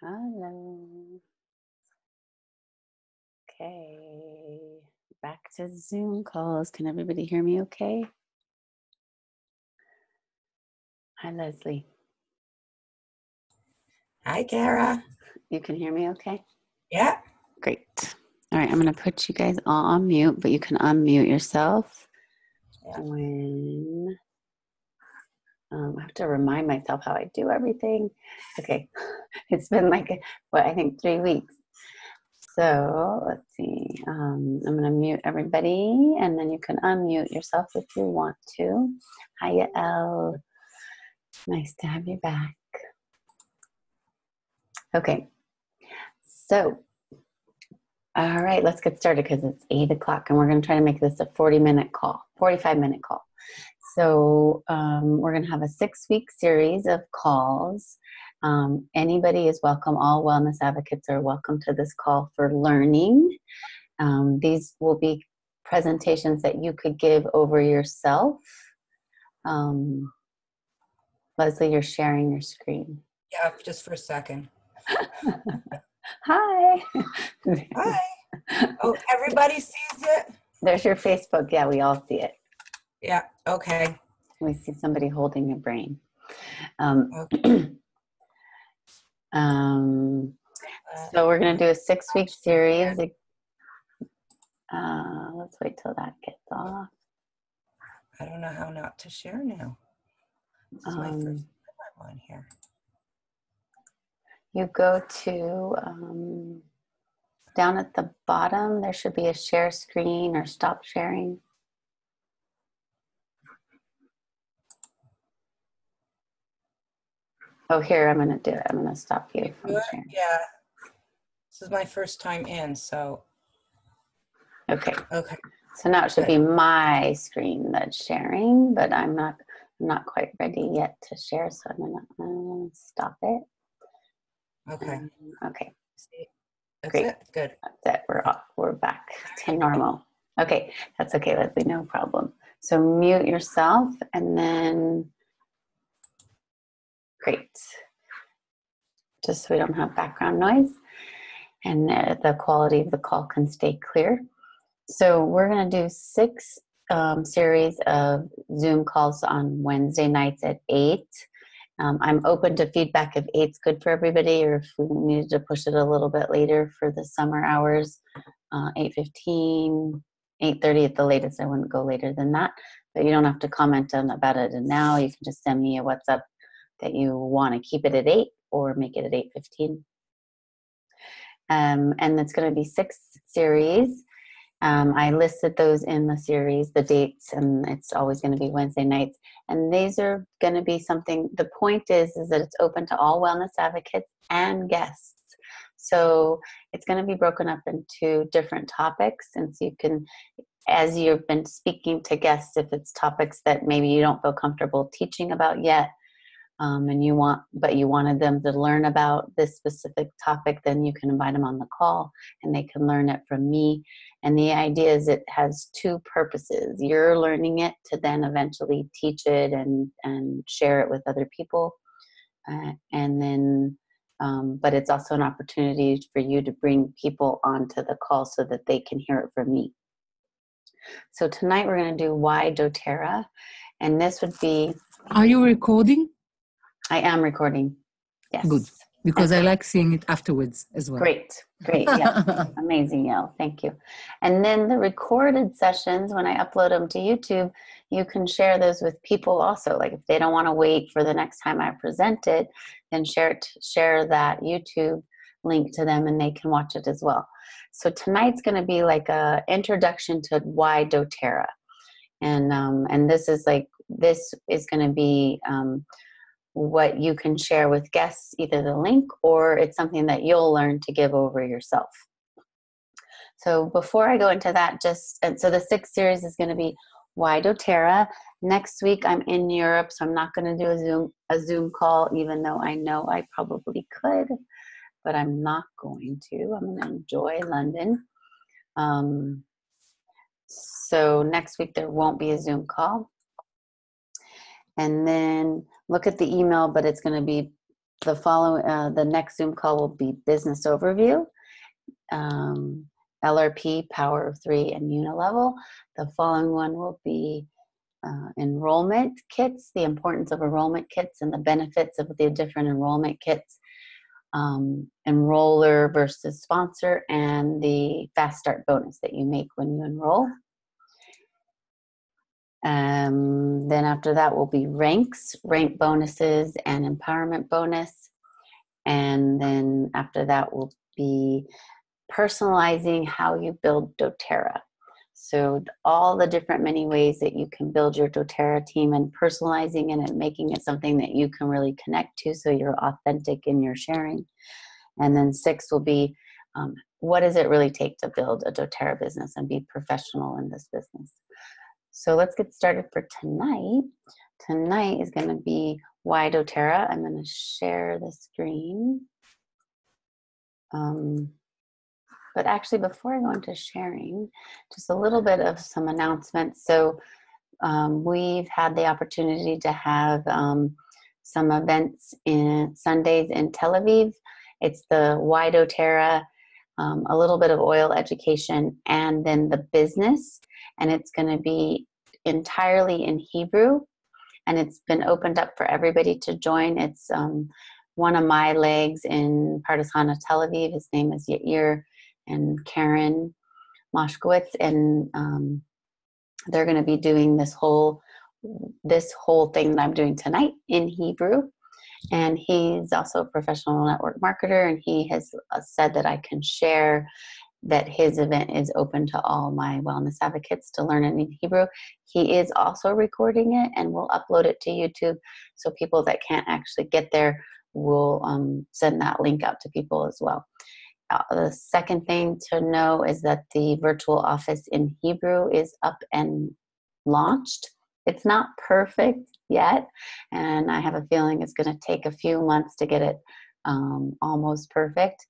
Hello. Okay, back to Zoom calls. Can everybody hear me okay? Hi, Leslie. Hi, Kara. You can hear me okay? Yeah. Great. All right, I'm going to put you guys all on mute, but you can unmute yourself when I have to remind myself how I do everything. Okay, it's been like, I think 3 weeks. So let's see. I'm going to mute everybody, and then you can unmute yourself if you want to. Hi, Yael. Nice to have you back. Okay. So, all right, let's get started because it's 8 o'clock, and we're going to try to make this a 45-minute call. So we're going to have a 6-week series of calls. Anybody is welcome. All wellness advocates are welcome to this call for learning. These will be presentations that you could give over yourself. Leslie, you're sharing your screen. Yeah, just for a second. Hi. Hi. Oh, everybody sees it? There's your Facebook. Yeah, we all see it. Yeah, okay. We see somebody holding a brain. Okay. So we're going to do a 6-week series. Let's wait till that gets off. I don't know how not to share now. This is my first time on here. You go to down at the bottom, there should be a share screen or stop sharing. Oh, here, I'm going to do it. I'm going to stop you from sharing. Yeah. This is my first time in, so. Okay. Okay. So now it should be my screen that's sharing, but I'm not quite ready yet to share, so I'm going to stop it. Okay. Okay. That's Great. it? Good. That's it. We're off. We're back to normal. Okay. That's okay, Leslie. No problem. So mute yourself and then, great. Just so we don't have background noise and the quality of the call can stay clear. So we're going to do 6 series of Zoom calls on Wednesday nights at 8. I'm open to feedback if 8's good for everybody, or if we needed to push it a little bit later for the summer hours, 8:15, 8:30 at the latest. I wouldn't go later than that, but you don't have to comment about it now. You can just send me a WhatsApp that you want to keep it at 8 or make it at 8:15. And it's going to be 6 series. I listed those in the series, the dates, and it's always going to be Wednesday nights. And these are going to be something, the point is that it's open to all wellness advocates and guests. So it's going to be broken up into different topics. And so you can, as you've been speaking to guests, if it's topics that maybe you don't feel comfortable teaching about yet, and you wanted them to learn about this specific topic, then you can invite them on the call and they can learn it from me. And the idea is it has 2 purposes. You're learning it to then eventually teach it and share it with other people. And then, but it's also an opportunity for you to bring people onto the call so that they can hear it from me. So tonight we're going to do why Doterra. And this would be... Are you recording? I am recording. Yes. Good. Because I like seeing it afterwards as well. Great. Yeah. Amazing, Yael. Thank you. And then the recorded sessions, when I upload them to YouTube, you can share those with people also. Like if they don't want to wait for the next time I present it, then share that YouTube link to them and they can watch it as well. So tonight's going to be like a introduction to why Doterra. And this is going to be what you can share with guests, either the link or it's something that you'll learn to give over yourself. So before I go into that, so the 6th series is going to be why Doterra. Next week I'm in Europe, so I'm not going to do a Zoom call, even though I know I probably could, but I'm not going to. I'm going to enjoy London. So next week there won't be a Zoom call. And then look at the email, but it's going to be the next Zoom call will be business overview, LRP, Power of Three, and Unilevel. The following one will be enrollment kits, the importance of enrollment kits and the benefits of the different enrollment kits, enroller versus sponsor, and the fast start bonus that you make when you enroll. Then after that will be ranks, rank bonuses, and empowerment bonus. And then after that will be personalizing how you build doTERRA. So all the different many ways that you can build your doTERRA team and personalizing it and making it something that you can really connect to so you're authentic in your sharing. And then 6 will be, what does it really take to build a doTERRA business and be professional in this business? So let's get started for tonight. Tonight is going to be why doTERRA. I'm going to share the screen. But actually, before I go into sharing, just a little bit of some announcements. So we've had the opportunity to have some events in Sundays in Tel Aviv. It's the why doTERRA, a little bit of oil education, and then the business. And it's going to be entirely in Hebrew. And it's been opened up for everybody to join. It's one of my legs in Pardesana, Tel Aviv. His name is Yair and Karen Moshkowitz, and they're going to be doing this whole thing that I'm doing tonight in Hebrew. And he's also a professional network marketer, and he has said that I can share that his event is open to all my wellness advocates to learn it in Hebrew. He is also recording it and will upload it to YouTube, so people that can't actually get there will send that link out to people as well. The second thing to know is that the virtual office in Hebrew is up and launched. It's not perfect yet, and I have a feeling it's going to take a few months to get it almost perfect.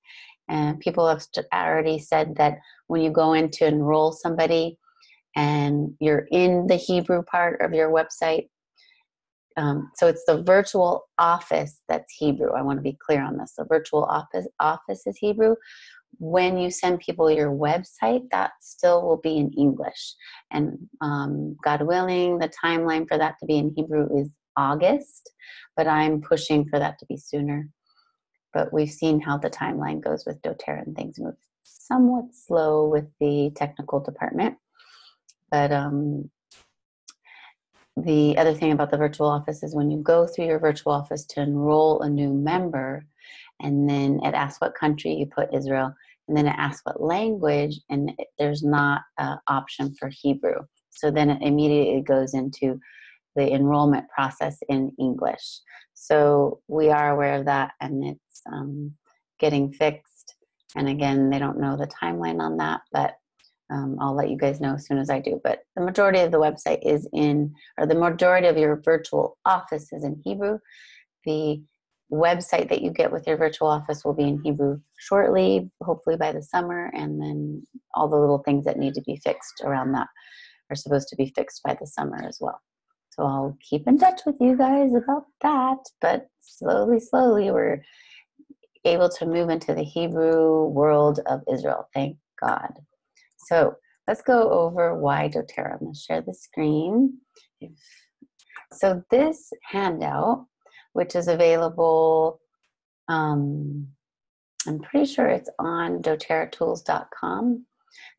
And people have already said that when you go in to enroll somebody and you're in the Hebrew part of your website, so it's the virtual office that's Hebrew. I want to be clear on this. The virtual office is Hebrew. When you send people your website, that still will be in English. And God willing, the timeline for that to be in Hebrew is August, but I'm pushing for that to be sooner. But we've seen how the timeline goes with doTERRA, and things move somewhat slow with the technical department. But the other thing about the virtual office is when you go through your virtual office to enroll a new member, and then it asks what country, you put Israel, and then it asks what language, and there's not an option for Hebrew. So then it immediately goes into the enrollment process in English. So we are aware of that, and it's getting fixed. And again, they don't know the timeline on that, but I'll let you guys know as soon as I do. But the majority of the website is the majority of your virtual office is in Hebrew. The website that you get with your virtual office will be in Hebrew shortly, hopefully by the summer, and then all the little things that need to be fixed around that are supposed to be fixed by the summer as well. So I'll keep in touch with you guys about that, but slowly we're able to move into the Hebrew world of Israel. Thank God. So let's go over why doTERRA. I'm going to share the screen. So this handout, which is available, I'm pretty sure it's on doterratools.com.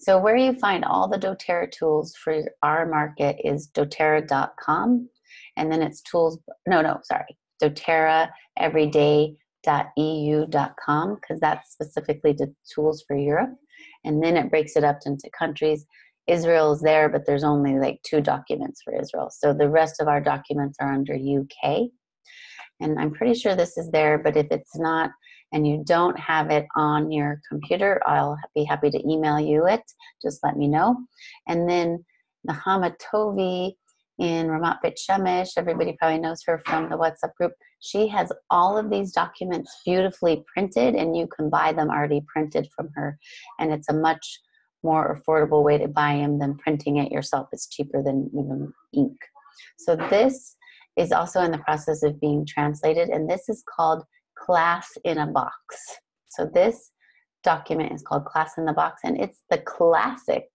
So where you find all the doTERRA tools for our market is doterra.com. And then it's doterraeveryday.eu.com, because that's specifically the tools for Europe. And then it breaks it up into countries. Israel is there, but there's only like 2 documents for Israel. So the rest of our documents are under UK. And I'm pretty sure this is there, but if it's not, and you don't have it on your computer, I'll be happy to email you it. Just let me know. And then Nahama Tovi in Ramat Beit Shemesh, everybody probably knows her from the WhatsApp group. She has all of these documents beautifully printed, and you can buy them already printed from her. And it's a much more affordable way to buy them than printing it yourself. It's cheaper than even ink. So this is also in the process of being translated, and this is called Class in a Box. So this document is called Class in the Box, and it's the classic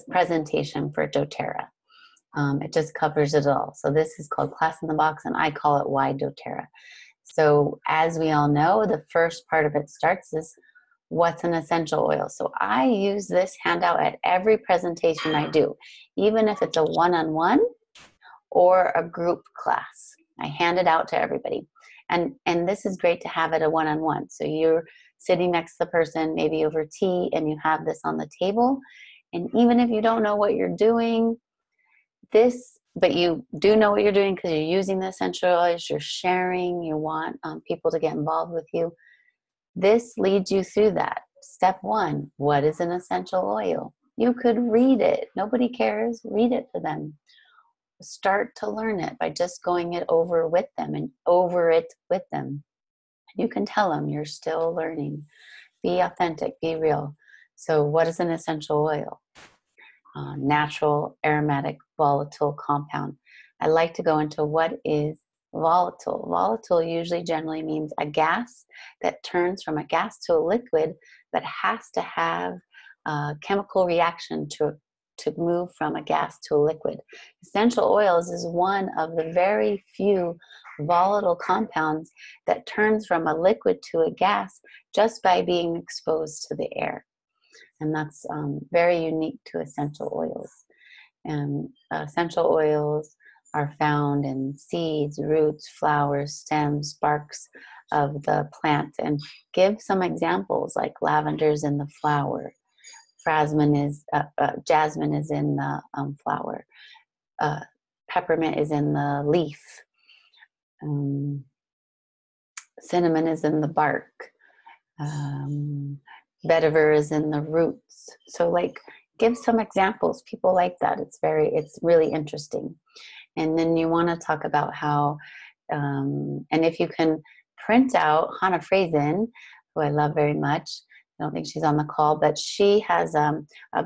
presentation for doTERRA. It just covers it all. So this is called Class in the Box, and I call it Why doTERRA. So as we all know, the first part of it starts is what's an essential oil. So I use this handout at every presentation I do, even if it's a one-on-one or a group class. I hand it out to everybody. And this is great to have at a one-on-one. So you're sitting next to the person, maybe over tea, and you have this on the table. And even if you don't know what you're doing, but you do know what you're doing because you're using the essential oils, you're sharing, you want people to get involved with you. This leads you through that. Step 1, what is an essential oil? You could read it. Nobody cares. Read it to them. Start to learn it by just going it over with them and over it with them. You can tell them you're still learning. Be authentic, be real. So what is an essential oil? Natural, aromatic, volatile compound. I like to go into what is volatile. Volatile usually generally means a gas that turns from a gas to a liquid, but has to have a chemical reaction to move from a gas to a liquid. Essential oils is one of the very few volatile compounds that turns from a liquid to a gas just by being exposed to the air. And that's very unique to essential oils. And essential oils are found in seeds, roots, flowers, stems, barks of the plant. And give some examples, like lavender's in the flower, jasmine is in the flower, peppermint is in the leaf, cinnamon is in the bark, vetiver is in the roots. So like, give some examples. People like that. It's really interesting. And then you want to talk about how, and if you can print out Hannah Frazen, who I love very much. I don't think she's on the call, but she has a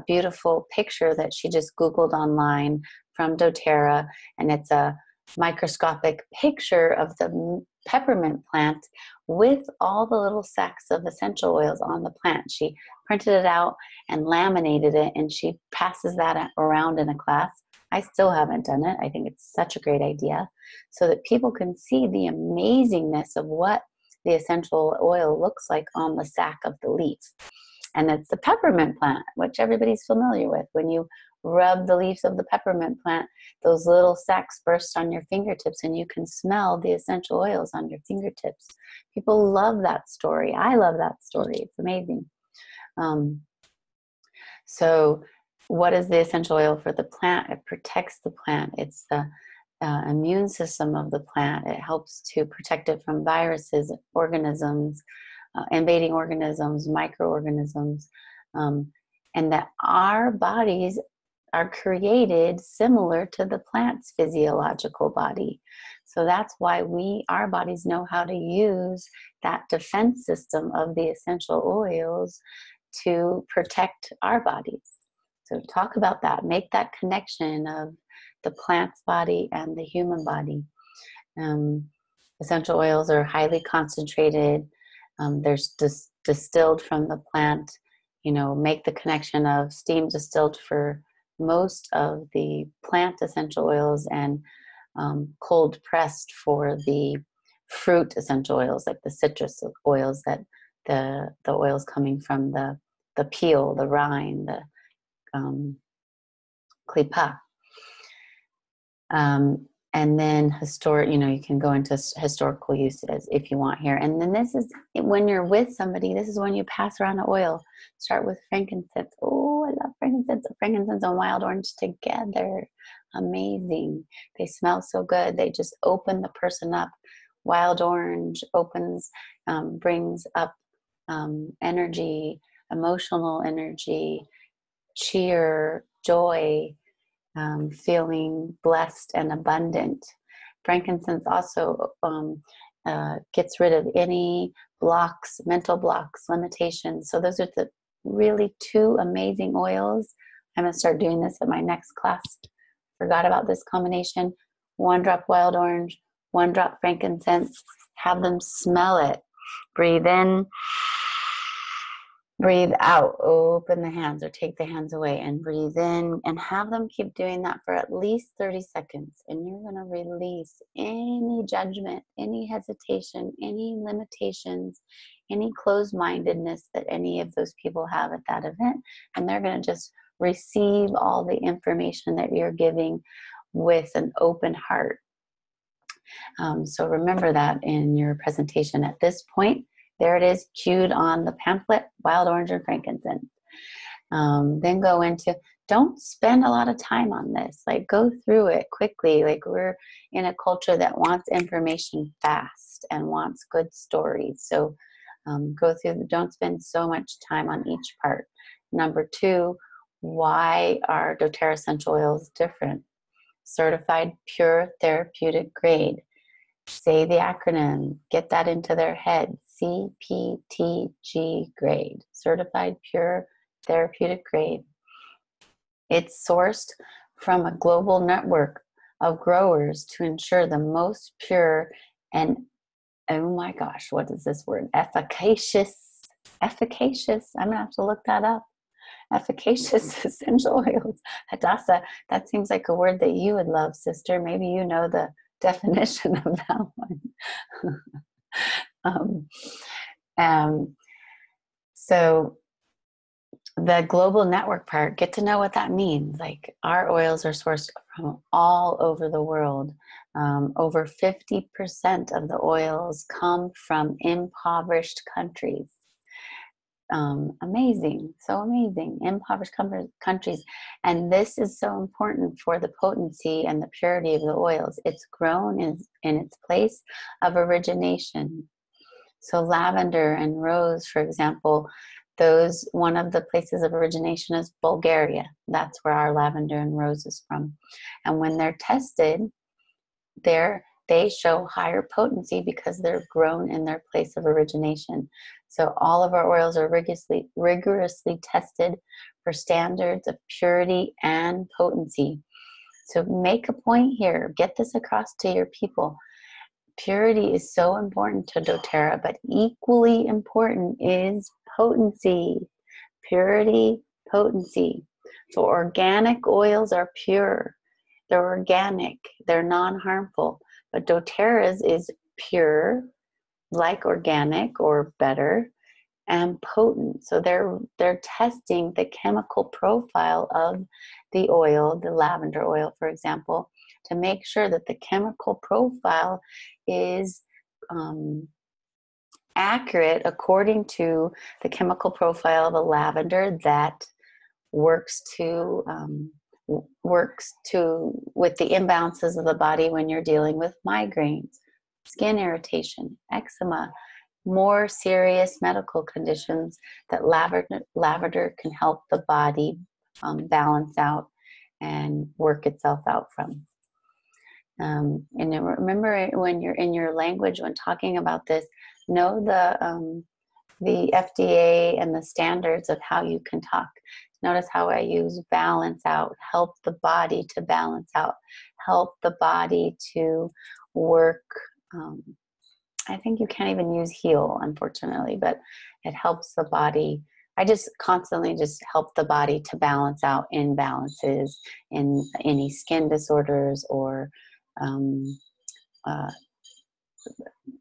beautiful picture that she just Googled online from doTERRA, and it's a microscopic picture of the peppermint plant with all the little sacs of essential oils on the plant. She printed it out and laminated it, and she passes that around in a class. I still haven't done it. I think it's such a great idea, so that people can see the amazingness of what the essential oil looks like on the sac of the leaf. And it's the peppermint plant, which everybody's familiar with. When you rub the leaves of the peppermint plant, those little sacs burst on your fingertips, and you can smell the essential oils on your fingertips. People love that story. I love that story. It's amazing. So what is the essential oil for the plant? It protects the plant. It's the immune system of the plant. It helps to protect it from viruses, organisms, invading organisms, microorganisms, and that our bodies are created similar to the plant's physiological body. So that's why our bodies know how to use that defense system of the essential oils to protect our bodies. So talk about that. Make that connection of the plant's body and the human body. Essential oils are highly concentrated. They're distilled from the plant. Make the connection of steam distilled for most of the plant essential oils, and cold pressed for the fruit essential oils, like the citrus oils, that the oils coming from the peel, the rind, the klipa. And then you can go into historical uses if you want here. And then this is when you're with somebody, this is when you pass around the oil. Start with frankincense. Oh, I love frankincense. Frankincense and wild orange together. Amazing. They smell so good. They just open the person up. Wild orange brings up energy, emotional energy, cheer, joy, feeling blessed and abundant. Frankincense also gets rid of any blocks, mental blocks, limitations. So those are the really 2 amazing oils. I'm going to start doing this at my next class. Forgot about this combination. 1 drop wild orange, 1 drop frankincense, have them smell it. Breathe in, breathe out, open the hands or take the hands away and breathe in, and have them keep doing that for at least 30 seconds. And you're going to release any judgment, any hesitation, any limitations, any closed-mindedness that any of those people have at that event. And they're going to just receive all the information that you're giving with an open heart. So remember that in your presentation. At this point, there it is, cued on the pamphlet, wild orange and frankincense. Then go into, don't spend a lot of time on this. Like, go through it quickly. Like, we're in a culture that wants information fast and wants good stories. So go through, don't spend so much time on each part. Number 2, why are doTERRA essential oils different? Certified pure therapeutic grade. Say the acronym, get that into their head. CPTG grade, certified pure therapeutic grade. It's sourced from a global network of growers to ensure the most pure and, oh my gosh, what is this word? Efficacious. I'm gonna have to look that up. Efficacious essential oils. Hadassah, that seems like a word that you would love, sister. Maybe you know the definition of that one. So the global network part, get to know what that means. Like, our oils are sourced from all over the world. Over 50% of the oils come from impoverished countries. Amazing, so amazing, impoverished countries. And this is so important for the potency and the purity of the oils. It's grown in its place of origination. So lavender and rose, for example, one of the places of origination is Bulgaria. That's where our lavender and rose is from. And when they're tested, they show higher potency because they're grown in their place of origination. So all of our oils are rigorously tested for standards of purity and potency. So make a point here. Get this across to your people. Purity is so important to doTERRA, but equally important is potency. Purity, potency. So organic oils are pure. They're organic. They're non-harmful. But doTERRA's is pure, like organic or better, and potent. So they're testing the chemical profile of the oil, the lavender oil, for example, to make sure that the chemical profile is accurate according to the chemical profile of a lavender that works with the imbalances of the body when you're dealing with migraines, skin irritation, eczema, more serious medical conditions that lavender can help the body balance out and work itself out from. And remember, when you're in your language, when talking about this, know the FDA and the standards of how you can talk. Notice how I use balance out, help the body to balance out, help the body to work. I think you can't even use heal, unfortunately, but it helps the body. I just constantly just help the body to balance out imbalances in any skin disorders or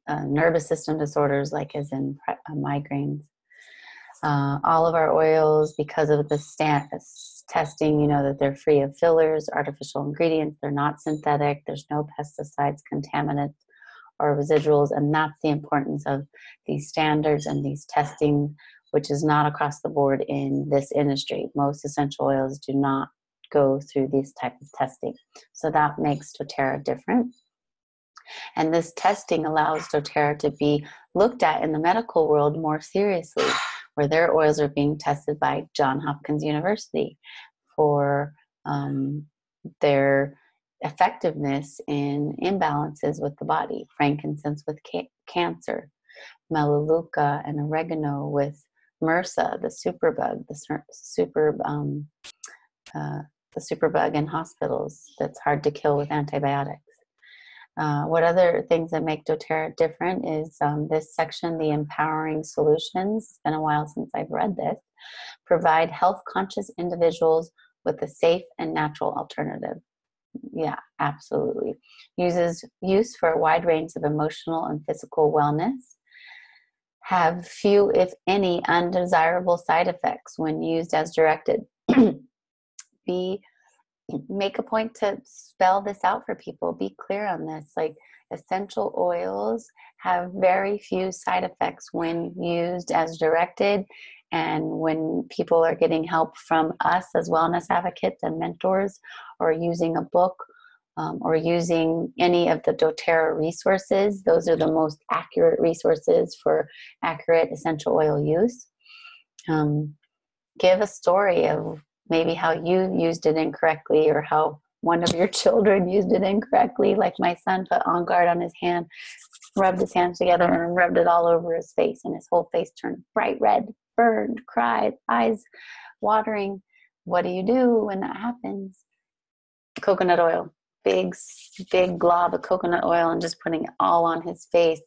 nervous system disorders, like as in migraines. All of our oils, because of the testing, you know that they're free of fillers, artificial ingredients. They're not synthetic. There's no pesticides, contaminants, or residuals. And that's the importance of these standards and these testing, which is not across the board in this industry. Most essential oils do not go through these type of testing. So that makes doTERRA different. And this testing allows doTERRA to be looked at in the medical world more seriously, where their oils are being tested by Johns Hopkins University for their effectiveness in imbalances with the body. Frankincense with cancer, melaleuca and oregano with MRSA, the superbug, the superbug in hospitals that's hard to kill with antibiotics. What other things that make doTERRA different is this section, the empowering solutions. It's been a while since I've read this. Provide health-conscious individuals with a safe and natural alternative. Yeah, absolutely. Use for a wide range of emotional and physical wellness. Have few, if any, undesirable side effects when used as directed. Make a point to spell this out for people. Be clear on this. Like, essential oils have very few side effects when used as directed, and when people are getting help from us as wellness advocates and mentors, or using a book, or using any of the doTERRA resources. Those are the most accurate resources for accurate essential oil use. Give a story of maybe how you used it incorrectly, or how one of your children used it incorrectly. Like my son put On Guard on his hand, rubbed his hands together and rubbed it all over his face, and his whole face turned bright red, burned, cried, eyes watering. What do you do when that happens? Coconut oil. Big glob of coconut oil, and just putting it all on his face.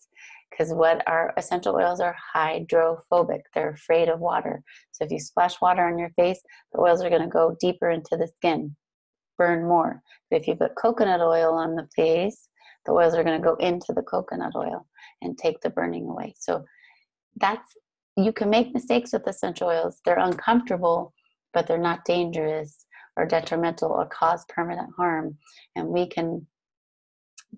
Because what our essential oils are hydrophobic. They're afraid of water. So if you splash water on your face, the oils are going to go deeper into the skin, burn more. But if you put coconut oil on the face, the oils are going to go into the coconut oil and take the burning away. So you can make mistakes with essential oils. They're uncomfortable, but they're not dangerous or detrimental or cause permanent harm. And we can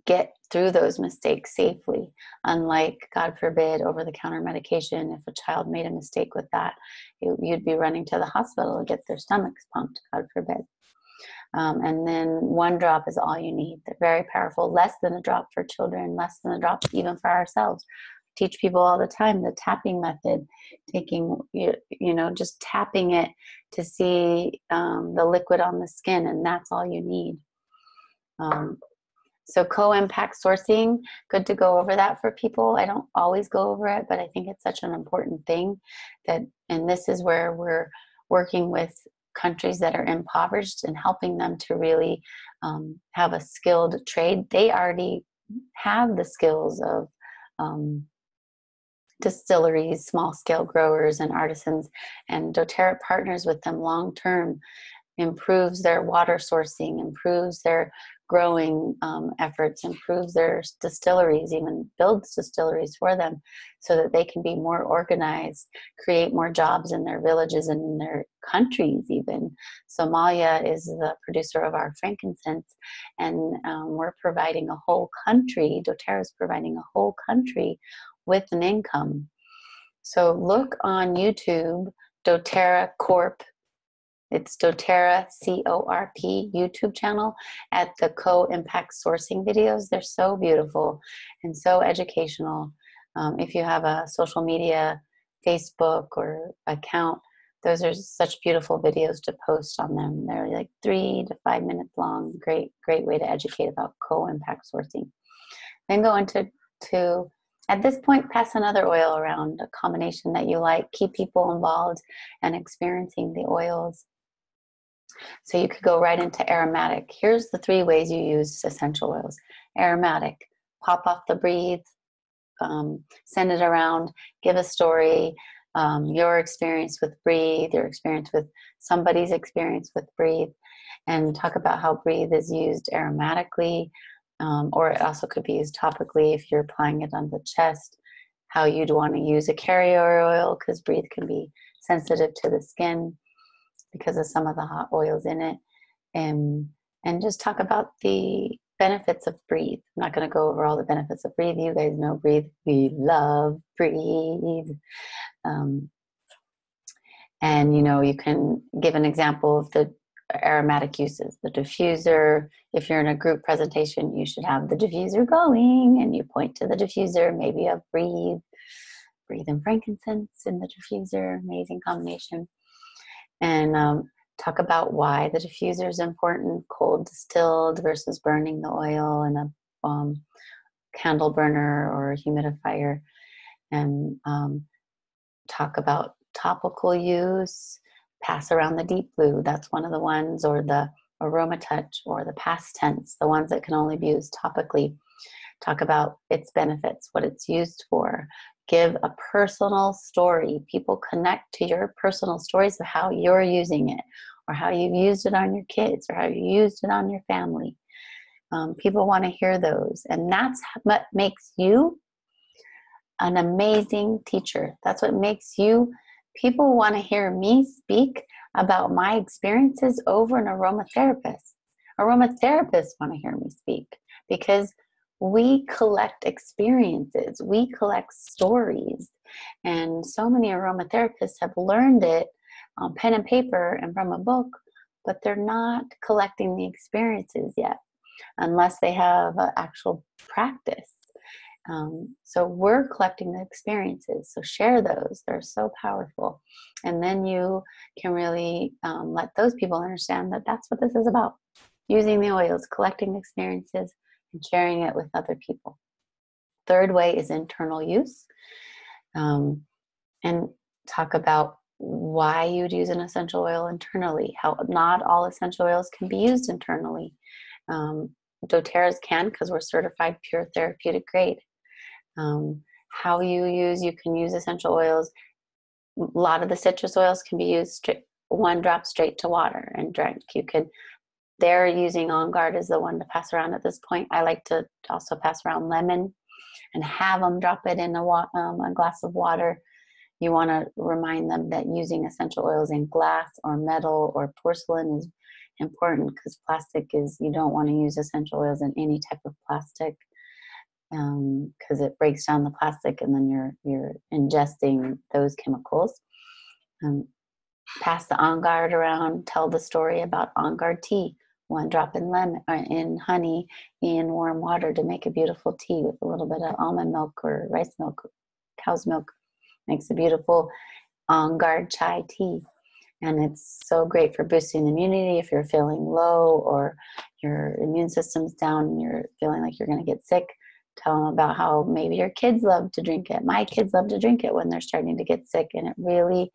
get through those mistakes safely. Unlike, God forbid, over-the-counter medication. If a child made a mistake with that, you'd be running to the hospital to get their stomachs pumped, God forbid. And then 1 drop is all you need. They're very powerful. Less than a drop for children, less than a drop even for ourselves. Teach people all the time the tapping method, taking, just tapping it to see the liquid on the skin, and that's all you need. So co-impact sourcing, good to go over that for people. I don't always go over it, but I think it's such an important thing and this is where we're working with countries that are impoverished and helping them to really have a skilled trade. They already have the skills of distilleries, small-scale growers, and artisans, and doTERRA partners with them long-term, improves their water sourcing, improves their growing efforts, improves their distilleries, even builds distilleries for them so that they can be more organized, create more jobs in their villages and in their countries even. Somalia is the producer of our frankincense, and we're providing a whole country, doTERRA is providing a whole country with an income. So look on YouTube, doTERRA Corp. It's doTERRA C-O-R-P YouTube channel at the co-impact sourcing videos. They're so beautiful and so educational. If you have a social media, Facebook or account, those are such beautiful videos to post on them. They're like 3 to 5 minutes long. Great way to educate about co-impact sourcing. Then go into at this point, pass another oil around, a combination that you like. Keep people involved and experiencing the oils. So you could go right into aromatic. Here's the 3 ways you use essential oils. Aromatic, pop off the breathe, send it around, give a story, your experience with breathe, your experience with somebody's experience with breathe, and talk about how breathe is used aromatically, or it also could be used topically if you're applying it on the chest, how you'd want to use a carrier oil, because breathe can be sensitive to the skin because of some of the hot oils in it, and just talk about the benefits of breathe. I'm not going to go over all the benefits of breathe. You guys know breathe. We love breathe. And you can give an example of the aromatic uses. The diffuser, if you're in a group presentation, you should have the diffuser going and you point to the diffuser. Maybe you have breathe and frankincense in the diffuser. Amazing combination. And talk about why the diffuser is important, cold distilled versus burning the oil in a candle burner or a humidifier, and talk about topical use, pass around the deep blue, that's one of the ones, or the aroma touch, or the past tense, the ones that can only be used topically. Talk about its benefits, what it's used for. Give a personal story. People connect to your personal stories of how you're using it, or how you've used it on your kids, or how you used it on your family. People want to hear those. And that's what makes you an amazing teacher. That's what makes you, people want to hear me speak about my experiences over an aromatherapist. Aromatherapists want to hear me speak because we collect experiences, we collect stories. And so many aromatherapists have learned it on pen and paper and from a book, but they're not collecting the experiences yet, unless they have an actual practice. So we're collecting the experiences. So share those. They're so powerful. And then you can really let those people understand that that's what this is about. Using the oils, collecting experiences, and sharing it with other people. Third way is internal use. And talk about why you'd use an essential oil internally. How not all essential oils can be used internally. Doterra's can, because we're certified pure therapeutic grade. How you can use essential oils. A lot of the citrus oils can be used straight, one drop straight to water and drink. They're using On Guard as the one to pass around at this point. I like to also pass around lemon and have them drop it in a glass of water. You want to remind them that using essential oils in glass or metal or porcelain is important, because plastic is, you don't want to use essential oils in any type of plastic, because it breaks down the plastic and then you're ingesting those chemicals. Pass the On Guard around, tell the story about On Guard tea. One drop in lemon or in honey in warm water to make a beautiful tea with a little bit of almond milk or rice milk, cow's milk. Makes a beautiful On Guard chai tea. And it's so great for boosting immunity if you're feeling low or your immune system's down and you're feeling like you're going to get sick. Tell them about how maybe your kids love to drink it. My kids love to drink it when they're starting to get sick, and it really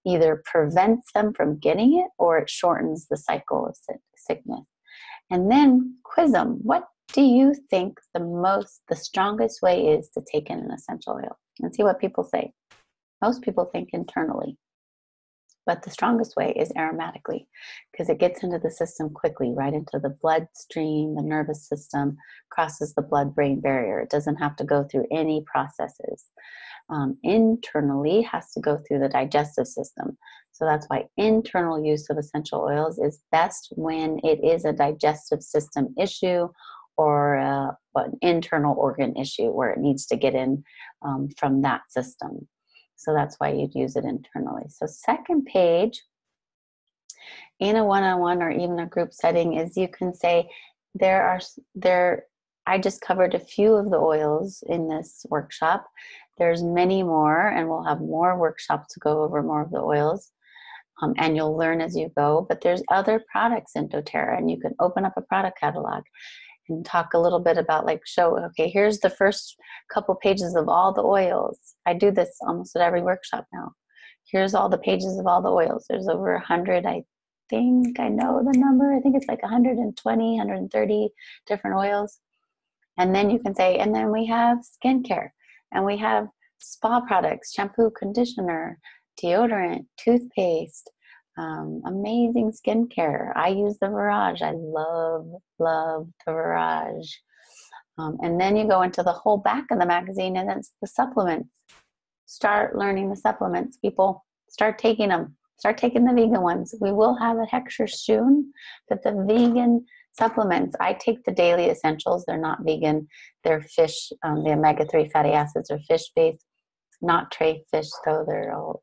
either prevents them from getting it or it shortens the cycle of sickness. And then quiz them. What do you think the strongest way is to take in an essential oil? And see what people say. Most people think internally, but the strongest way is aromatically, because it gets into the system quickly, right into the bloodstream, the nervous system, crosses the blood-brain barrier. It doesn't have to go through any processes. Internally has to go through the digestive system. So that's why internal use of essential oils is best when it is a digestive system issue or an internal organ issue where it needs to get in from that system. So that's why you'd use it internally. So second page, in a one-on-one or even a group setting, is you can say, I just covered a few of the oils in this workshop. There's many more, and we'll have more workshops to go over more of the oils. And you'll learn as you go. But there's other products in doTERRA, and you can open up a product catalog and talk a little bit about, okay, here's the first couple pages of all the oils. I do this almost at every workshop now. Here's all the pages of all the oils. There's over 100, I think I know the number. I think it's like 120, 130 different oils. And then you can say, and then we have skincare, and we have spa products, shampoo, conditioner, deodorant, toothpaste, amazing skincare. I use the Virage. I love the Virage. And then you go into the whole back of the magazine, and it's the supplements. Start learning the supplements. People, start taking them. Start taking the vegan ones. We will have a lecture soon, but the vegan supplements, I take the daily essentials. They're not vegan. They're fish. The omega-3 fatty acids are fish-based, not tray fish, though. They're all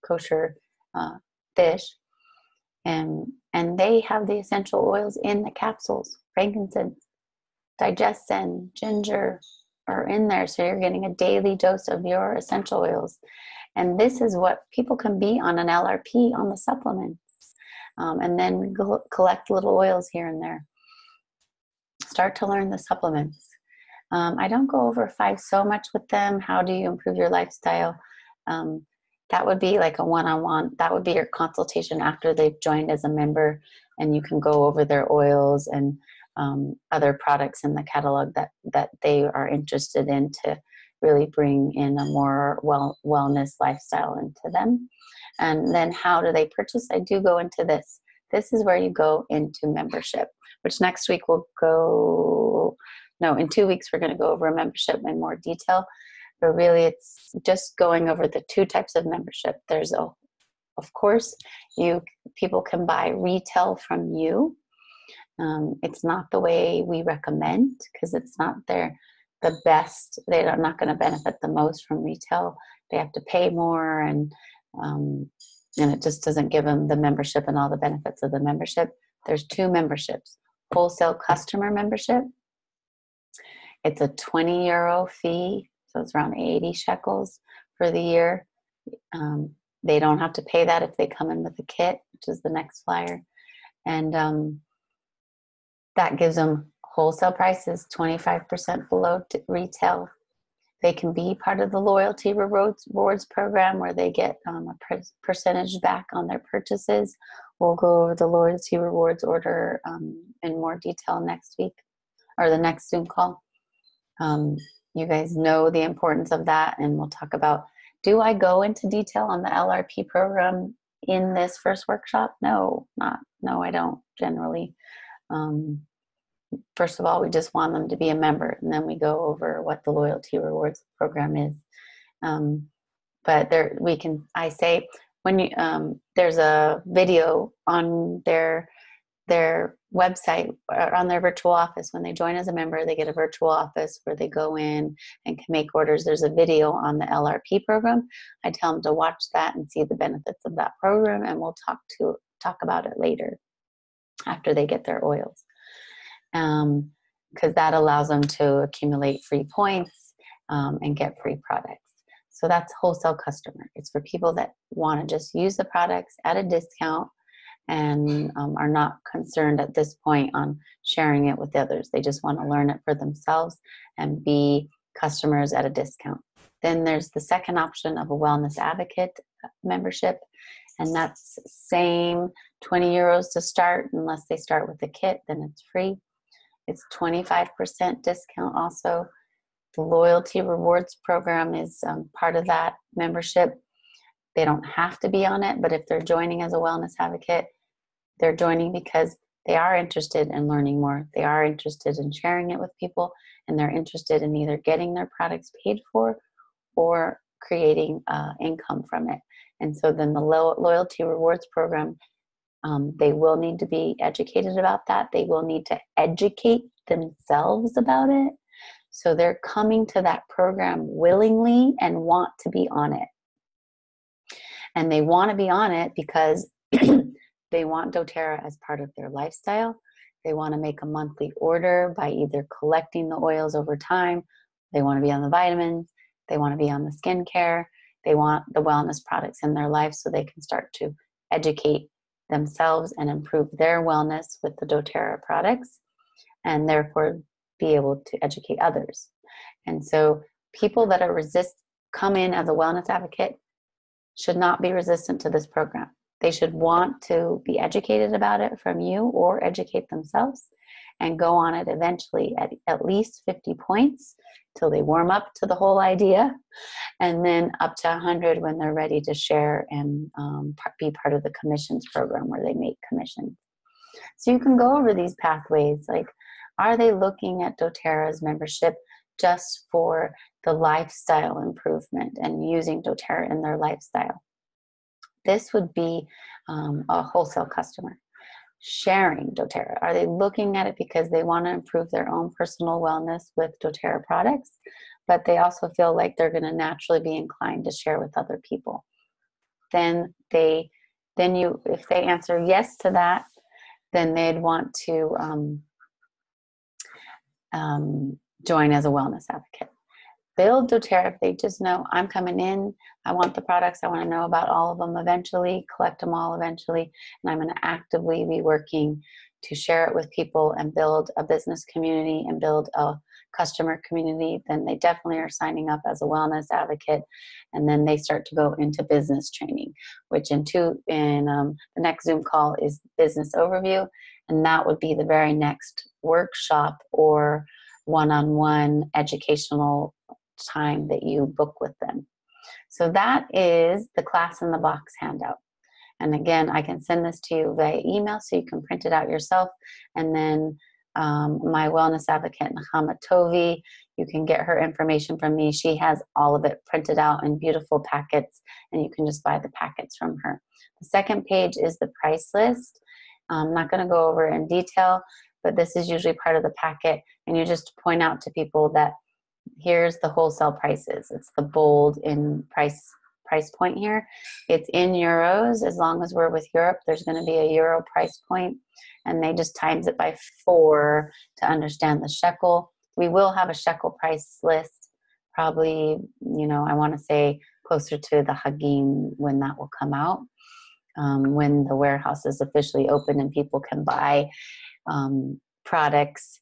kosher fish. And they have the essential oils in the capsules. Frankincense, digestin, ginger are in there. So you're getting a daily dose of your essential oils. And this is what people can be on an LRP on the supplements. And then collect little oils here and there. Start to learn the supplements. I don't go over 5 so much with them. How do you improve your lifestyle? That would be like a one-on-one. That would be your consultation after they've joined as a member, and you can go over their oils and other products in the catalog that they are interested in to really bring in a more wellness lifestyle into them. And then how do they purchase? I do go into this. This is where you go into membership, which next week we'll go, no, in 2 weeks we're going to go over membership in more detail. But really it's just going over the two types of membership. There's of course, people can buy retail from you. It's not the way we recommend because it's not the best. They're not going to benefit the most from retail. They have to pay more, and it just doesn't give them the membership and all the benefits of the membership. There's two memberships: wholesale customer membership. It's a 20 euro fee, so it's around 80 shekels for the year. They don't have to pay that if they come in with a kit, which is the next flyer. And that gives them wholesale prices 25% below retail. They can be part of the loyalty rewards program where they get a percentage back on their purchases. We'll go over the loyalty rewards order in more detail next week or the next Zoom call. You guys know the importance of that, and we'll talk about, do I go into detail on the LRP program in this first workshop? No, I don't generally. First of all, we just want them to be a member, and then we go over what the loyalty rewards program is. But I say when you, there's a video on their website or on their virtual office. When they join as a member, they get a virtual office where they go in and can make orders. There's a video on the LRP program. I tell them to watch that and see the benefits of that program, and we'll talk about it later after they get their oils. Because that allows them to accumulate free points and get free products. So that's wholesale customer. It's for people that want to just use the products at a discount and are not concerned at this point on sharing it with others. They just want to learn it for themselves and be customers at a discount. Then there's the second option of a wellness advocate membership, and that's same 20 euros to start. Unless they start with a kit, then it's free. It's 25% discount also. The loyalty rewards program is part of that membership. They don't have to be on it, but if they're joining as a wellness advocate, they're joining because they are interested in learning more. They are interested in sharing it with people, and they're interested in either getting their products paid for or creating income from it. And so then the loyalty rewards program, they will need to be educated about that. They will need to educate themselves about it. So they're coming to that program willingly and want to be on it. And they want to be on it because they want Doterra as part of their lifestyle. They want to make a monthly order by either collecting the oils over time. They want to be on the vitamins. They want to be on the skincare. They want the wellness products in their life so they can start to educate themselves and improve their wellness with the Doterra products, and therefore be able to educate others. And so people that are come in as a wellness advocate should not be resistant to this program. They should want to be educated about it from you or educate themselves and go on it eventually at least 50 points till they warm up to the whole idea, and then up to 100 when they're ready to share and be part of the commissions program where they make commissions. So you can go over these pathways, like, are they looking at doTERRA's membership just for the lifestyle improvement and using doTERRA in their lifestyle? This would be a wholesale customer. Sharing doTERRA, are they looking at it because they want to improve their own personal wellness with doTERRA products, but they also feel like they're going to naturally be inclined to share with other people? If they answer yes to that, then they'd want to join as a wellness advocate. Build doTERRA if they just know, I'm coming in, I want the products, I want to know about all of them eventually, collect them all eventually, and I'm going to actively be working to share it with people and build a business community and build a customer community, then they definitely are signing up as a wellness advocate. And then they start to go into business training, which the next Zoom call is business overview. And that would be the very next workshop or one-on-one educational time that you book with them. So that is the class in the box handout. And again, I can send this to you via email so you can print it out yourself. And then my wellness advocate, Nahama Tovi, you can get her information from me. She has all of it printed out in beautiful packets, and you can just buy the packets from her. The second page is the price list. I'm not going to go over in detail, but this is usually part of the packet. And you just point out to people that here's the wholesale prices. It's the bold in price point here. It's in euros. As long as we're with Europe, there's going to be a euro price point, and they just times it by 4 to understand the shekel. We will have a shekel price list probably, I want to say closer to the Hagim when that will come out, when the warehouse is officially open and people can buy products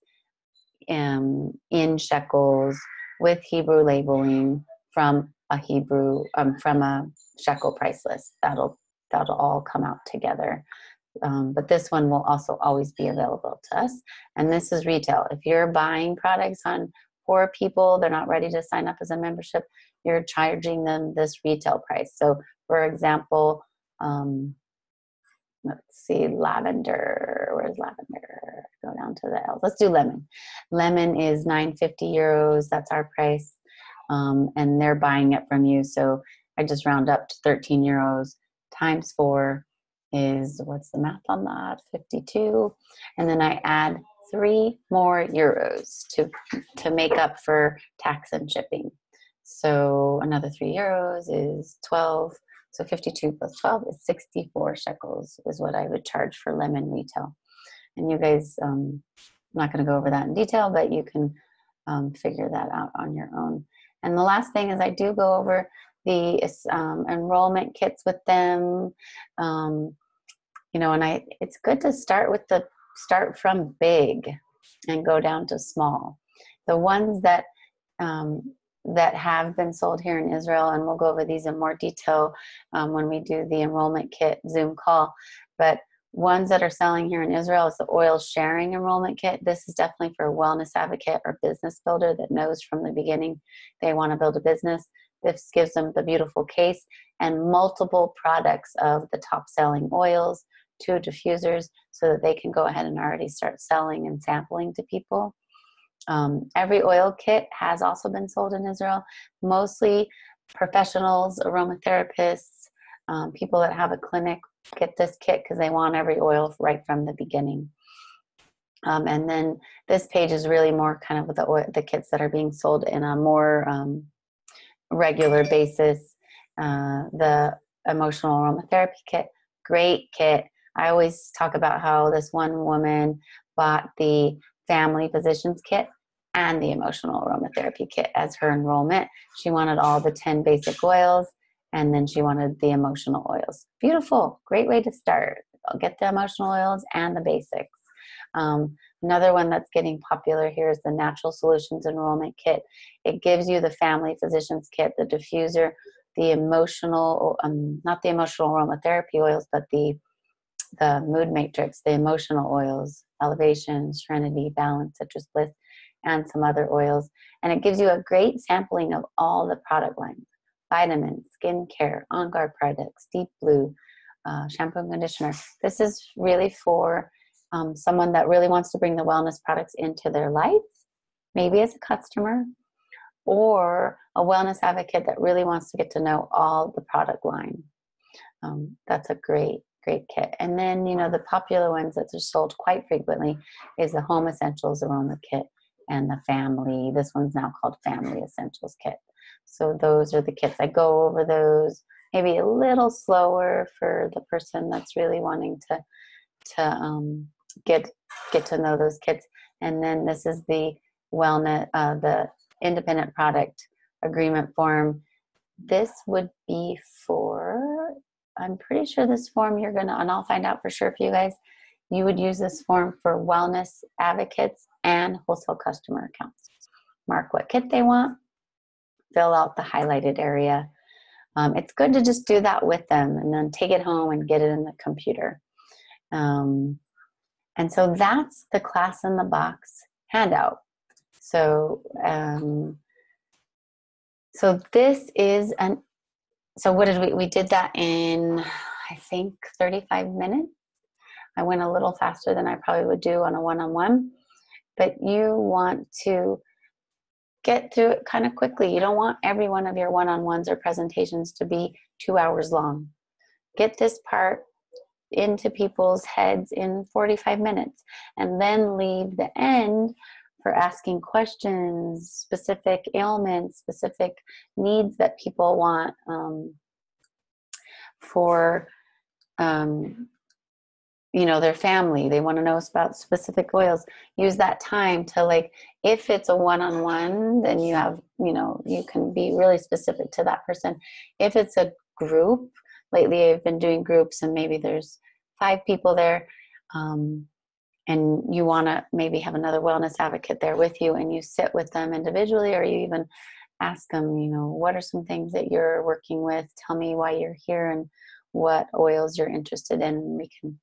in shekels with Hebrew labeling from a shekel price list. That'll all come out together. But this one will also always be available to us. And this is retail. If you're buying products for people, they're not ready to sign up as a membership, you're charging them this retail price. So for example, let's see, lavender. Where's lavender? Go down to the L. Let's do lemon. Lemon is 9.50 euros. That's our price. And they're buying it from you. So I just round up to 13 euros times 4 is, what's the math on that? 52. And then I add 3 more euros to make up for tax and shipping. So another 3 euros is 12. So 52 plus 12 is 64 shekels is what I would charge for lemon retail. And you guys, I'm not going to go over that in detail, but you can figure that out on your own. And the last thing is I do go over the enrollment kits with them. And it's good to start from big and go down to small. The ones that have been sold here in Israel, and we'll go over these in more detail when we do the enrollment kit Zoom call, but ones that are selling here in Israel is the oil sharing enrollment kit. This is definitely for a wellness advocate or business builder that knows from the beginning they want to build a business. This gives them the beautiful case and multiple products of the top selling oils, 2 diffusers, so that they can go ahead and already start selling and sampling to people. Every oil kit has also been sold in Israel, mostly professionals, aromatherapists, people that have a clinic get this kit because they want every oil right from the beginning. And then this page is really more kind of the kits that are being sold in a more regular basis. The emotional aromatherapy kit, great kit. I always talk about how this one woman bought the family physicians kit and the emotional aromatherapy kit as her enrollment. She wanted all the 10 basic oils, and then she wanted the emotional oils. Beautiful, great way to start. I'll get the emotional oils and the basics. Another one that's getting popular here is the Natural Solutions Enrollment Kit. It gives you the family physicians kit, the diffuser, the emotional, not the emotional aromatherapy oils, but the mood matrix, the emotional oils, Elevation, Serenity, Balance, Citrus Bliss, and some other oils. And it gives you a great sampling of all the product lines: vitamins, skin care, On Guard products, Deep Blue, shampoo and conditioner. This is really for someone that really wants to bring the wellness products into their life, maybe as a customer, or a wellness advocate that really wants to get to know all the product line. That's a great kit. And then, the popular ones that are sold quite frequently is the Home Essentials Aroma Kit and the Family. This one's now called Family Essentials Kit. So those are the kits. I go over those maybe a little slower for the person that's really wanting to get to know those kits. And then this is the wellness, the independent product agreement form. This would be for, I'm pretty sure this form and I'll find out for sure for you guys, you would use this form for wellness advocates and wholesale customer accounts. mark what kit they want, fill out the highlighted area. It's good to just do that with them and then take it home and get it in the computer. And so that's the class in the box handout. So, so this is so what did we did that in, I think, 35 minutes. I went a little faster than I probably would do on a one-on-one, but you want to get through it kind of quickly. You don't want every one of your one-on-ones or presentations to be 2 hours long. Get this part into people's heads in 45 minutes and then leave the end for asking questions, specific ailments, specific needs that people want for their family. They want to know about specific oils. Use that time to, like, if it's a one-on-one, then you have, you can be really specific to that person. If it's a group, lately I've been doing groups and maybe there's 5 people there, and you want to maybe have another wellness advocate there with you, and you sit with them individually, or you even ask them, what are some things that you're working with? Tell me why you're here and what oils you're interested in. We can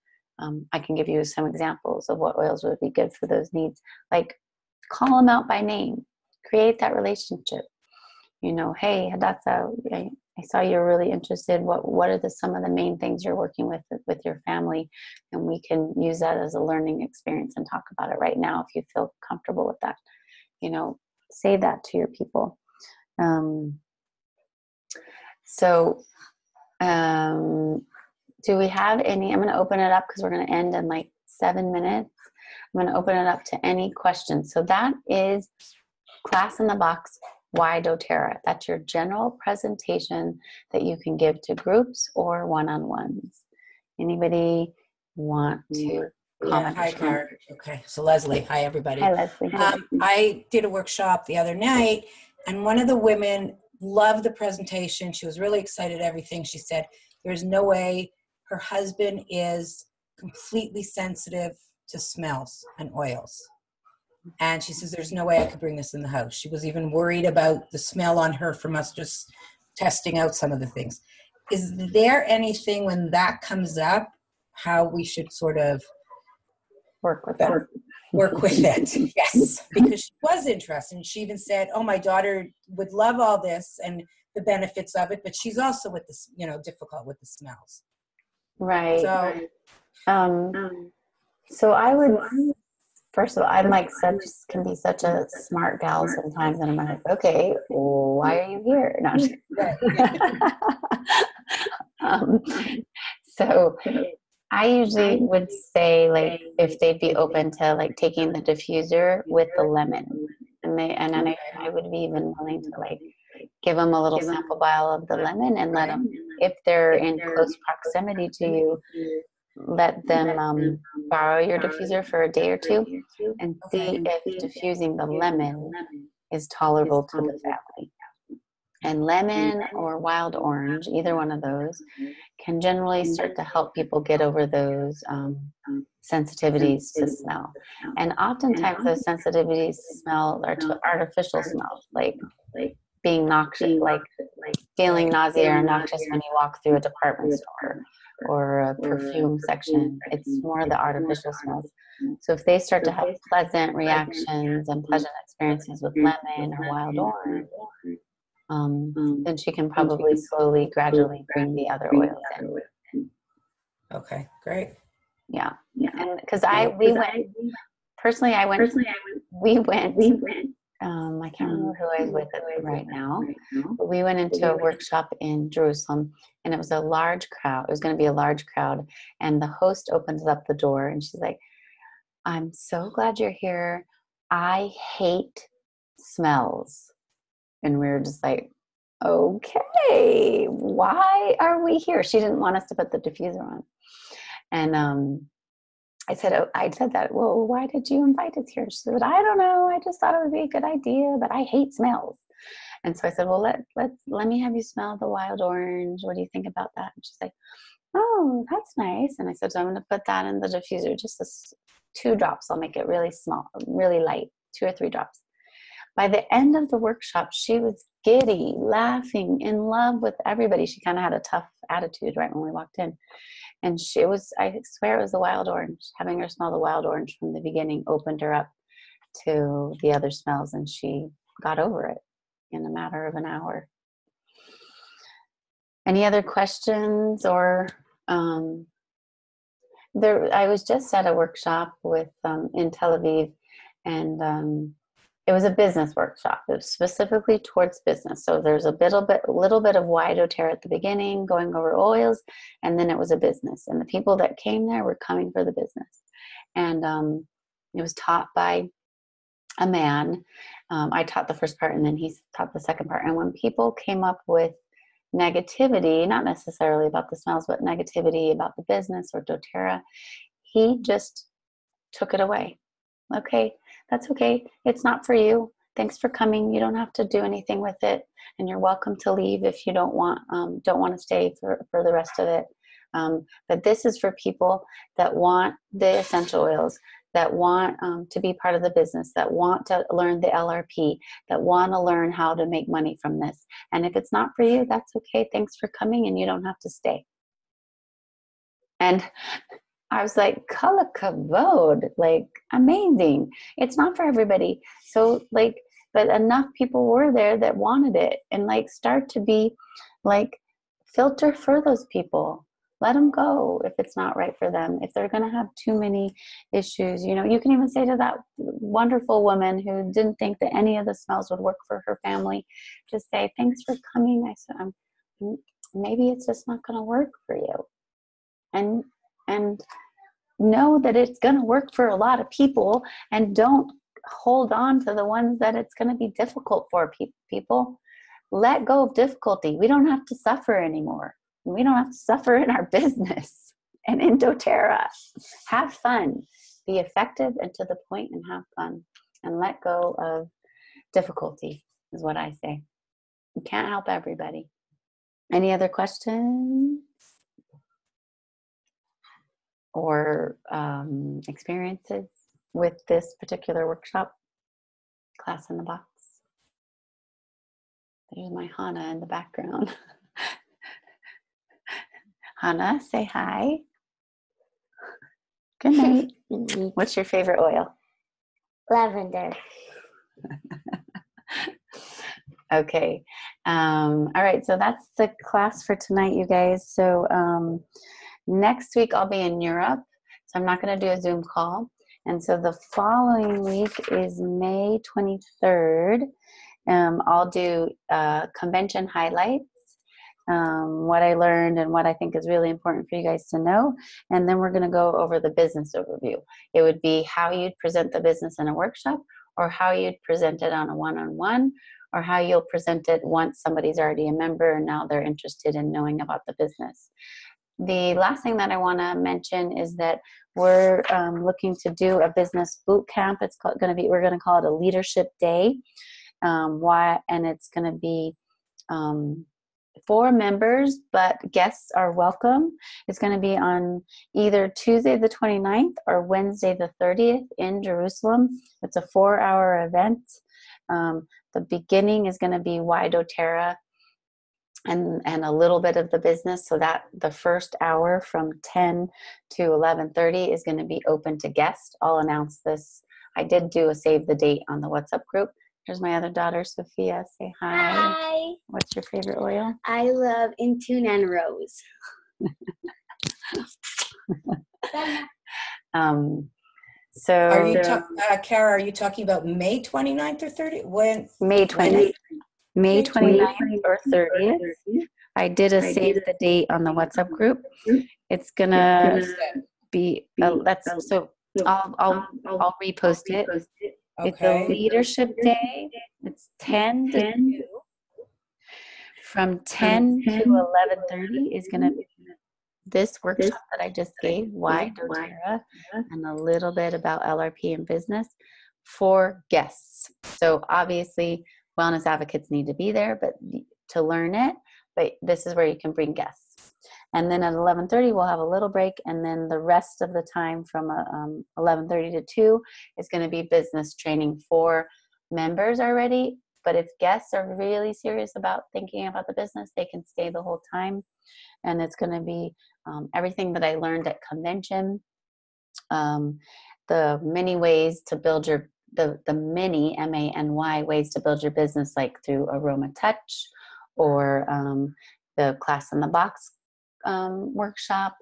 I can give you some examples of what oils would be good for those needs. Like, call them out by name. Create that relationship. Hey, Hadassah, I saw you're really interested. What are some of the main things you're working with your family? And we can use that as a learning experience and talk about it right now if you feel comfortable with that. Say that to your people. Do we have any? I'm going to open it up because we're going to end in like 7 minutes. I'm going to open it up to any questions. So that is class in the box. Why Doterra? That's your general presentation that you can give to groups or one-on-ones. Anybody want to comment? Hi, Karen. Okay, so Leslie. Hi, everybody. Hi, Leslie. I did a workshop the other night, and one of the women loved the presentation. She was really excited, everything. She said, there's no way her husband is completely sensitive to smells and oils. And she says, there's no way I could bring this in the house. She was even worried about the smell on her from us just testing out some of the things. Is there anything when that comes up, how we should sort of work with it? Work with it, yes. Because she was interested. And she even said, oh, my daughter would love all this and the benefits of it, but she's also with this, difficult with the smells. Right. So, so I would, first of all, I'm like can be such a smart gal sometimes, and I'm like, okay, why are you here? No, so I usually would say, like, if they'd be open to like taking the diffuser with the lemon, and I would be even willing to like give them a little sample vial of the lemon and let them, if they're in close proximity to you, let them borrow your diffuser for a day or two and see if diffusing the lemon is tolerable to the family. And lemon or wild orange, either one of those, can generally start to help people get over those sensitivities to smell. And oftentimes those sensitivities to smell are to artificial smells, like being noxious, like feeling nausea or noxious when you walk through a department store or a perfume section. It's more the artificial smells. So if they start to have pleasant reactions and pleasant experiences with lemon or wild orange, then she can probably slowly, gradually bring the other oils in. Okay, great. Yeah. And because we went, I can't remember who I was with right now, but we went into a workshop in Jerusalem, and it was a large crowd. It was going to be a large crowd, and the host opens up the door, and she's like, I'm so glad you're here. I hate smells. And we were just like, okay, why are we here? She didn't want us to put the diffuser on. And I said that, well, why did you invite us here? She said, I don't know. I just thought it would be a good idea, but I hate smells. And so I said, well, let me have you smell the wild orange. What do you think about that? And she's like, oh, that's nice. And I said, so I'm going to put that in the diffuser, just 2 drops. I'll make it really small, really light, 2 or 3 drops. By the end of the workshop, she was giddy, laughing, in love with everybody. She kind of had a tough attitude right when we walked in. And she was, I swear it was the wild orange. Having her smell the wild orange from the beginning opened her up to the other smells, and she got over it in a matter of an hour. Any other questions? Or I was just at a workshop with in Tel Aviv, and it was a business workshop. It was specifically towards business. So there's a little bit of why Doterra at the beginning, going over oils, and then it was a business. And the people that came there were coming for the business. And it was taught by a man. I taught the first part, and then he taught the second part. And when people came up with negativity, not necessarily about the smells, but negativity about the business or Doterra, he just took it away. Okay, that's okay. It's not for you. Thanks for coming. You don't have to do anything with it, and you're welcome to leave if you don't want to stay for the rest of it. But this is for people that want the essential oils, that want to be part of the business, that want to learn the LRP, that want to learn how to make money from this. And if it's not for you, that's okay. Thanks for coming, and you don't have to stay. And I was like, kala kavod, like, amazing. It's not for everybody. So, like, but enough people were there that wanted it, and like, start to be like, filter for those people. Let them go if it's not right for them. If they're going to have too many issues, you can even say to that wonderful woman who didn't think that any of the smells would work for her family, just say, thanks for coming. I said, maybe it's just not going to work for you. And know that it's going to work for a lot of people, and don't hold on to the ones that it's going to be difficult for people. Let go of difficulty. We don't have to suffer anymore. We don't have to suffer in our business and in doTERRA. Have fun. Be effective and to the point, and have fun. And let go of difficulty is what I say. You can't help everybody. Any other questions? Or experiences with this particular workshop? Class in the box. There's my Hannah in the background. Hannah, say hi. Good night. What's your favorite oil? Lavender. Okay. All right. So that's the class for tonight, you guys. So next week I'll be in Europe. So I'm not going to do a Zoom call. And so the following week is May 23rd. I'll do convention highlights, what I learned and what I think is really important for you guys to know. And then we're going to go over the business overview. It would be how you'd present the business in a workshop, or how you'd present it on a one-on-one, or how you'll present it once somebody's already a member and now they're interested in knowing about the business. The last thing that I want to mention is that we're looking to do a business boot camp. We're going to call it a leadership day. And it's going to be for members, but guests are welcome. It's going to be on either Tuesday the 29th or Wednesday the 30th in Jerusalem. It's a 4-hour event. The beginning is going to be why doTERRA and a little bit of the business, so that the first hour from 10 to 11:30 is going to be open to guests. I'll announce this. I did do a save the date on the WhatsApp group. Here's my other daughter, Sophia. Say hi. Hi. What's your favorite oil? I love Intune and Rose. So Are you Kara, are you talking about May 29th or 30th? When? May 29th. May 29th or 30th. I did a save the date on the WhatsApp group. It's gonna be I'll repost it. It's a leadership day. It's 10 to 2. From 10 to 11:30 is gonna be this workshop that I just gave, why doTERRA, and a little bit about LRP and business for guests. So obviously wellness advocates need to be there, but to learn it, but this is where you can bring guests. And then at 11:30 we'll have a little break, and then the rest of the time from 11:30 to 2 is going to be business training for members are ready, but if guests are really serious about thinking about the business, they can stay the whole time. And it's going to be everything that I learned at convention, the many ways to build your, the many, MANY, ways to build your business, like through Aroma Touch, or the Class in the Box workshop,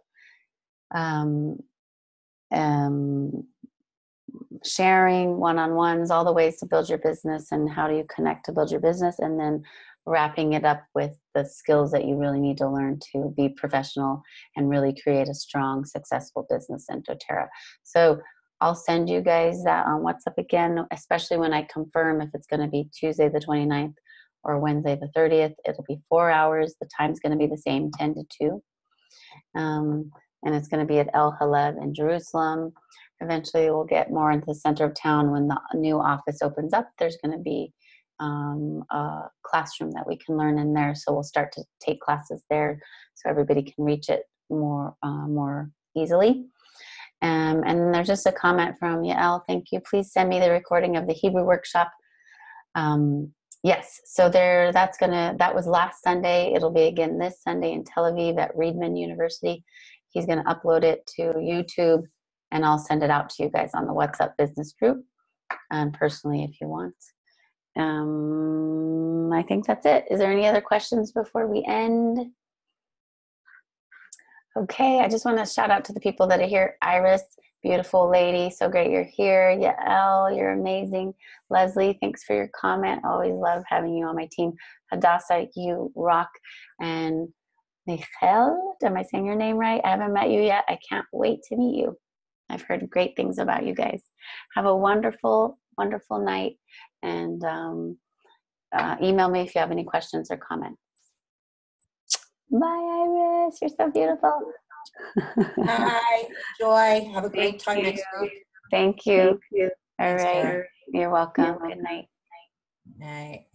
sharing one-on-ones, all the ways to build your business and how do you connect to build your business, and then wrapping it up with the skills that you really need to learn to be professional and really create a strong, successful business in Doterra. So I'll send you guys that on WhatsApp again, especially when I confirm if it's going to be Tuesday the 29th or Wednesday the 30th. It'll be 4 hours. The time's going to be the same, 10 to 2. And it's going to be at El Haleb in Jerusalem. Eventually we'll get more into the center of town when the new office opens up. There's going to be a classroom that we can learn in there. So we'll start to take classes there so everybody can reach it more easily. And then there's just a comment from Yael. Thank you. Please send me the recording of the Hebrew workshop. Yes, so that was last Sunday. It'll be again this Sunday in Tel Aviv at Reedman University. He's going to upload it to YouTube, and I'll send it out to you guys on the WhatsApp business group, personally if you want. I think that's it. Is there any other questions before we end? Okay, I just want to shout out to the people that are here. Iris, beautiful lady, so great you're here. Yael, you're amazing. Leslie, thanks for your comment. Always love having you on my team. Hadassah, you rock. And Michel, am I saying your name right? I haven't met you yet. I can't wait to meet you. I've heard great things about you guys. Have a wonderful, wonderful night. And email me if you have any questions or comments. Bye, Iris. You're so beautiful. Bye. Joy. Have a great time next week. Thank you. All Thanks, right. Karen. You're welcome. Good night. Night.